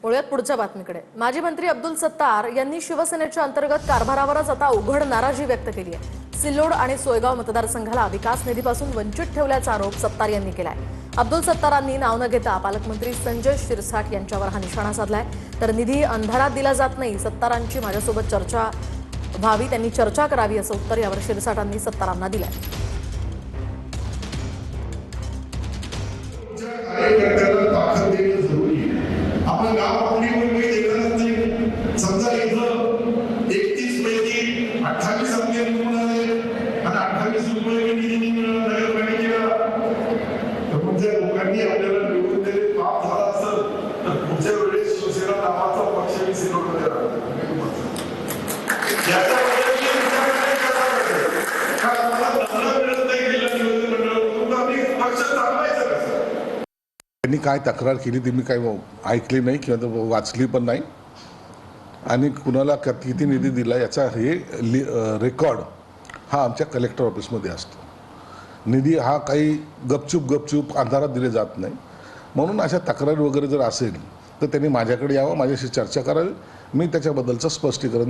वळूयात पुढच्या बातमीकडे। माजी मंत्री अब्दुल सत्तार यांनी शिवसेनेच्या अंतर्गत कारभारावरच आता उघड नाराजी व्यक्त केली आहे। सिल्लोड आणि सोयगाव मतदारसंघाला विकास निधीपासून वंचित ठेवल्याचा आरोप सत्तार यांनी केलाय। अब्दुल सत्तारांनी नाव न घेता पालकमंत्री संजय शिरसाट यांच्यावर हा निशाणा साधलाय। तर निधी अंधारात दिला जात नाही, सत्तारांची माझ्यासोबत चर्चा व्हावी, त्यांनी चर्चा करावी असं उत्तर यावर शिरसाटांनी सत्तारांना दिलंय। आपण गाव आपली मुंबई देणार नाही। समजा इथं 31 पैकी 28 अंके निवडून आले आणि 28 रुपये निधी मिळाला नगरपालिकेला, तर पुढच्या लोकांनी आपल्याला निवडून दिले पाप झाला असेल तर पुढच्या वेळेस शिवसेना नावाचा पक्ष सिल्लोडमध्ये राहतो। याचा विचार कारण मला दसरा मिळत नाही जिल्हा नियोजन मंडळाकडून, आम्ही पक्ष चालवायचं कसं? त्यांनी काय तक्रार केली ती मी काही ऐकली नाही किंवा वाचली पण नाही, आणि कुणाला किती निधी दिला याचा हे रेकॉर्ड हा आमच्या कलेक्टर ऑफिसमध्ये असतो। निधी हा काही गपचूप अंधारात दिले जात नाही, म्हणून अशा तक्रारी वगैरे जर असेल तर त्यांनी माझ्याकडे यावं, माझ्याशी चर्चा करावी, मी त्याच्याबद्दलचं स्पष्टीकरण